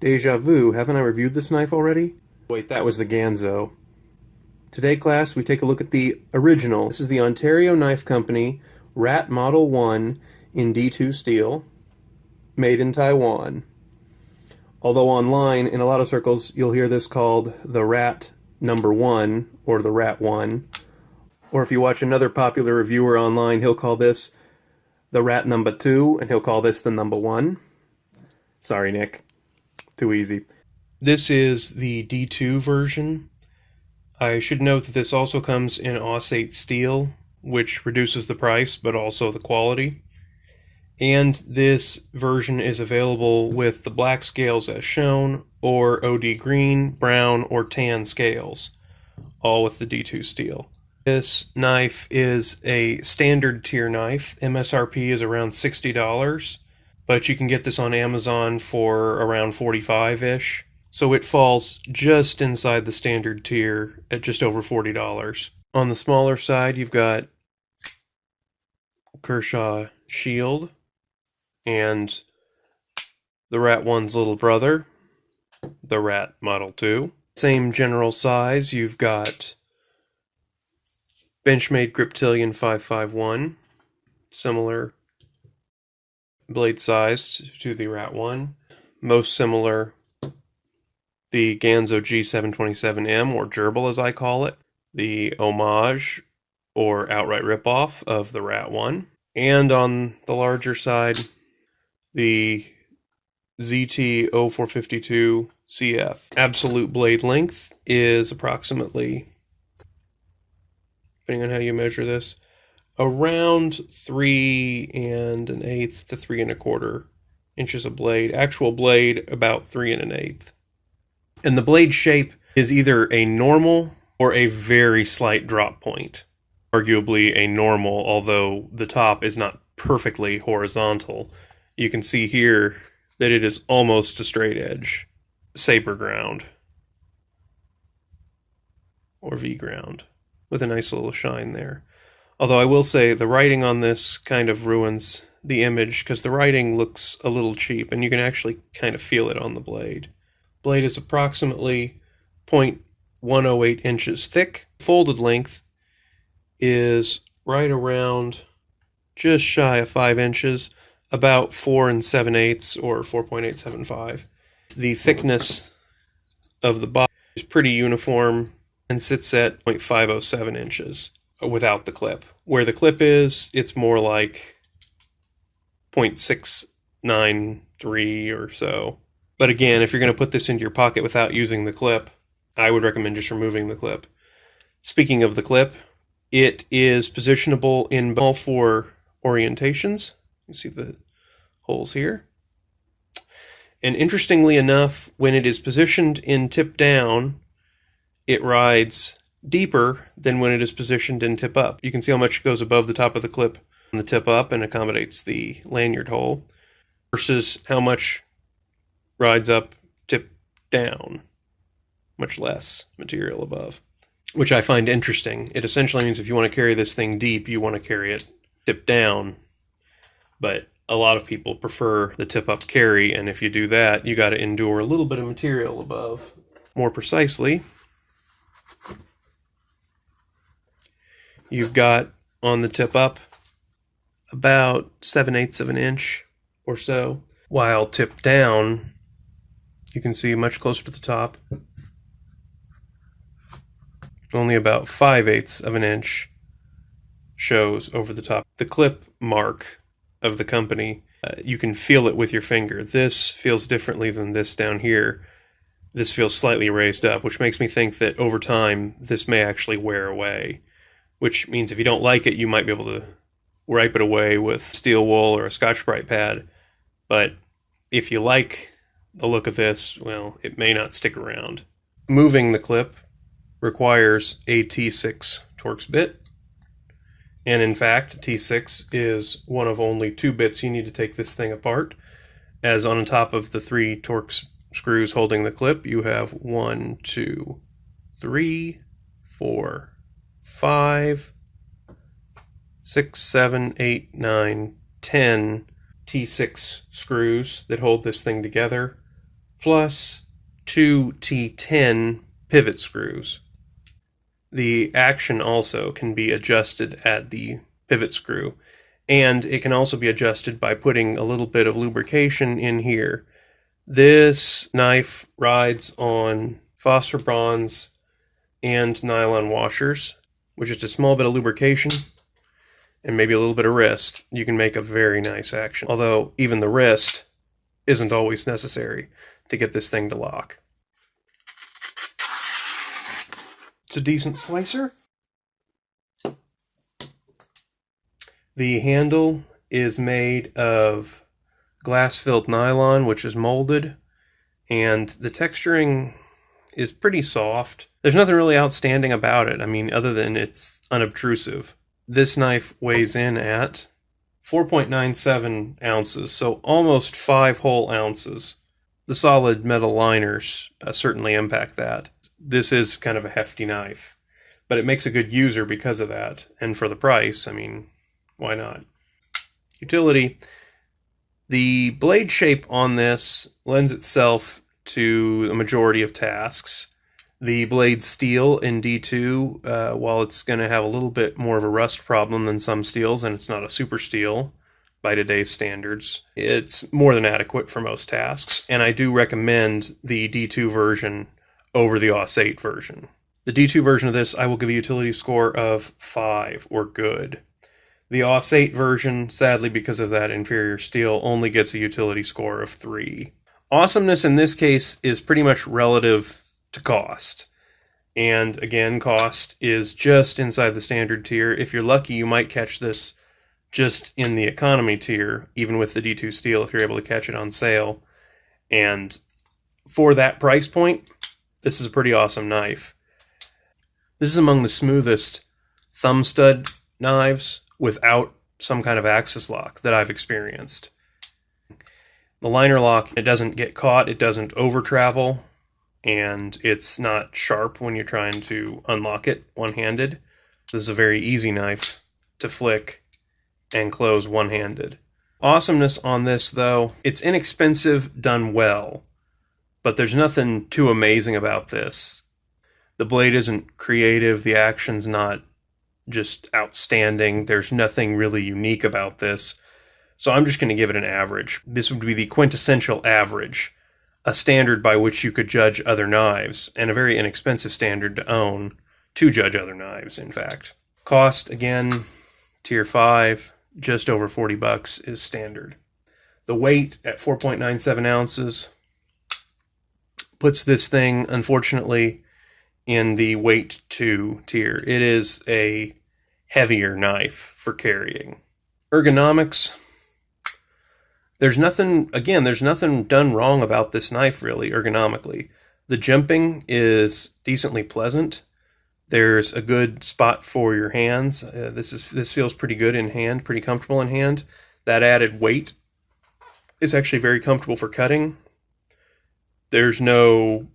Deja vu, haven't I reviewed this knife already? Wait, that was the Ganzo. Today, class, we take a look at the original. This is the Ontario Knife Company Rat Model 1 in D2 steel, made in Taiwan. Although online, in a lot of circles, you'll hear this called the Rat number 1, or the Rat 1. Or if you watch another popular reviewer online, he'll call this the Rat number 2, and he'll call this the number 1. Sorry, Nick. Too easy. This is the D2 version. I should note that this also comes in AUS-8 steel, which reduces the price, but also the quality. And this version is available with the black scales as shown, or OD green, brown, or tan scales, all with the D2 steel. This knife is a standard tier knife. MSRP is around $60, but you can get this on Amazon for around $45-ish. So it falls just inside the standard tier at just over $40. On the smaller side, you've got Kershaw Shield and the Rat 1's little brother, the Rat Model 2. Same general size, you've got Benchmade Griptilian 551, similar blade size to the Rat 1. Most similar, the Ganzo G727M, or Gerbil as I call it, the homage or outright ripoff of the Rat 1. And on the larger side, the ZT-0452 CF. Absolute blade length is approximately, depending on how you measure this, around 3 1/8 to 3 1/4 inches of blade. Actual blade, about 3 1/8. And the blade shape is either a normal or a very slight drop point. Arguably a normal, although the top is not perfectly horizontal. You can see here that it is almost a straight edge. Saber ground. Or V ground. With a nice little shine there. Although I will say the writing on this kind of ruins the image because the writing looks a little cheap and you can actually kind of feel it on the blade. Blade is approximately 0.108 inches thick. Folded length is right around just shy of 5 inches, about 4 7/8 or 4.875. The thickness of the body is pretty uniform and sits at 0.507 inches without the clip. Where the clip is, it's more like 0.693 or so. But again, if you're going to put this into your pocket without using the clip, I would recommend just removing the clip. Speaking of the clip, it is positionable in all 4 orientations. You see the holes here. And interestingly enough, when it is positioned in tip down, it rides deeper than when it is positioned in tip up. You can see how much goes above the top of the clip on the tip up and accommodates the lanyard hole versus how much rides up tip down. Much less material above, which I find interesting. It essentially means if you want to carry this thing deep, you want to carry it tip down, but a lot of people prefer the tip up carry, and if you do that, you got to endure a little bit of material above. More precisely, you've got on the tip up about 7/8 of an inch or so, while tip down, you can see much closer to the top, only about 5/8 of an inch shows over the top. The clip mark of the company, you can feel it with your finger. This feels differently than this down here. This feels slightly raised up, which makes me think that over time this may actually wear away, which means if you don't like it, you might be able to wipe it away with steel wool or a Scotch-Brite pad. But if you like the look of this, well, it may not stick around. Moving the clip requires a T6 Torx bit. And in fact, T6 is one of only 2 bits you need to take this thing apart, as on top of the 3 Torx screws holding the clip, you have 1, 2, 3, 4, 5, 6, 7, 8, 9, 10 T6 screws that hold this thing together, plus 2 T10 pivot screws. The action also can be adjusted at the pivot screw, and it can also be adjusted by putting a little bit of lubrication in here. This knife rides on phosphor bronze and nylon washers, with just a small bit of lubrication and maybe a little bit of wrist. You can make a very nice action, although even the wrist isn't always necessary to get this thing to lock. It's a decent slicer. The handle is made of glass-filled nylon, which is molded, and the texturing is pretty soft. There's nothing really outstanding about it, I mean, other than it's unobtrusive. This knife weighs in at 4.97 ounces, so almost 5 whole ounces. The solid metal liners certainly impact that. This is kind of a hefty knife, but it makes a good user because of that. And for the price, I mean, why not? Utility. The blade shape on this lends itself to a majority of tasks. The blade steel in D2, while it's going to have a little bit more of a rust problem than some steels, and it's not a super steel by today's standards, it's more than adequate for most tasks, and I do recommend the D2 version over the AUS-8 version. The D2 version of this, I will give a utility score of 5, or good. The AUS-8 version, sadly because of that inferior steel, only gets a utility score of 3. Awesomeness in this case is pretty much relative to cost. And again, cost is just inside the standard tier. If you're lucky, you might catch this just in the economy tier, even with the D2 steel, if you're able to catch it on sale. And for that price point, this is a pretty awesome knife. This is among the smoothest thumb-stud knives without some kind of axis lock that I've experienced. The liner lock, it doesn't get caught, it doesn't over travel, and it's not sharp when you're trying to unlock it one-handed. This is a very easy knife to flick and close one-handed. Awesomeness on this, though, it's inexpensive done well, but there's nothing too amazing about this. The blade isn't creative, the action's not just outstanding, there's nothing really unique about this, so I'm just going to give it an average. This would be the quintessential average, a standard by which you could judge other knives, and a very inexpensive standard to own to judge other knives, in fact. Cost, again, tier 5, just over $40 is standard. The weight at 4.97 ounces puts this thing, unfortunately, in the weight 2 tier. It is a heavier knife for carrying. Ergonomics. There's nothing done wrong about this knife, really, ergonomically. The jimping is decently pleasant. There's a good spot for your hands. This feels pretty good in hand, pretty comfortable in hand. That added weight is actually very comfortable for cutting. There's no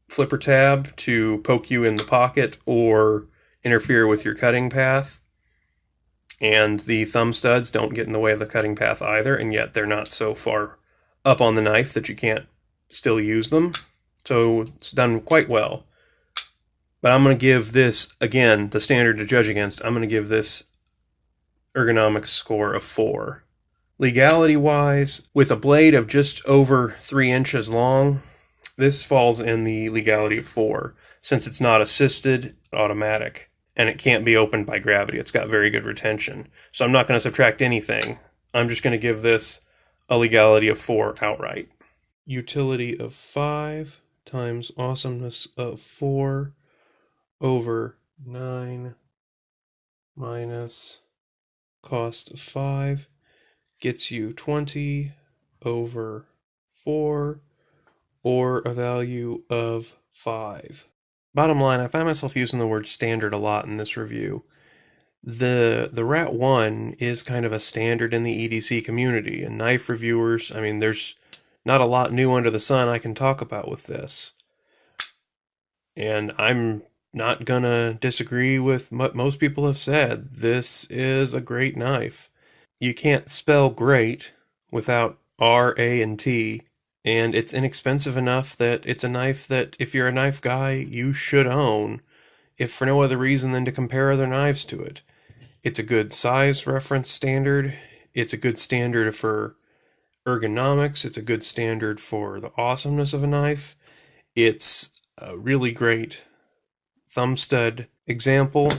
flipper tab to poke you in the pocket or interfere with your cutting path. And the thumb studs don't get in the way of the cutting path either, and yet they're not so far up on the knife that you can't still use them. So it's done quite well. But I'm going to give this, again, the standard to judge against, I'm going to give this ergonomics score of 4. Legality-wise, with a blade of just over 3 inches long, this falls in the legality of 4, since it's not assisted, automatic, and it can't be opened by gravity. It's got very good retention. So I'm not going to subtract anything. I'm just going to give this a legality of 4 outright. Utility of 5 times awesomeness of 4 over 9 minus cost of 5 gets you 20 over 4, or a value of 5. Bottom line, I find myself using the word standard a lot in this review. The Rat 1 is kind of a standard in the EDC community, and knife reviewers, I mean, there's not a lot new under the sun I can talk about with this. And I'm not gonna disagree with what most people have said. This is a great knife. You can't spell great without R, A, and T And it's inexpensive enough that it's a knife that, if you're a knife guy, you should own, if for no other reason than to compare other knives to it. It's a good size reference standard. It's a good standard for ergonomics. It's a good standard for the awesomeness of a knife. It's a really great thumb stud example.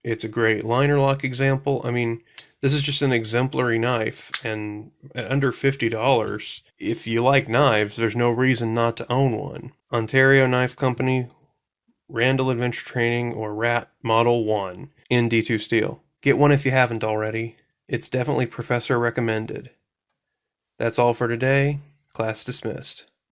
It's a great liner lock example. I mean, this is just an exemplary knife, and at under $50, if you like knives, there's no reason not to own one. Ontario Knife Company, Randall Adventure Training, or RAT Model 1 in D2 steel. Get one if you haven't already. It's definitely professor recommended. That's all for today. Class dismissed.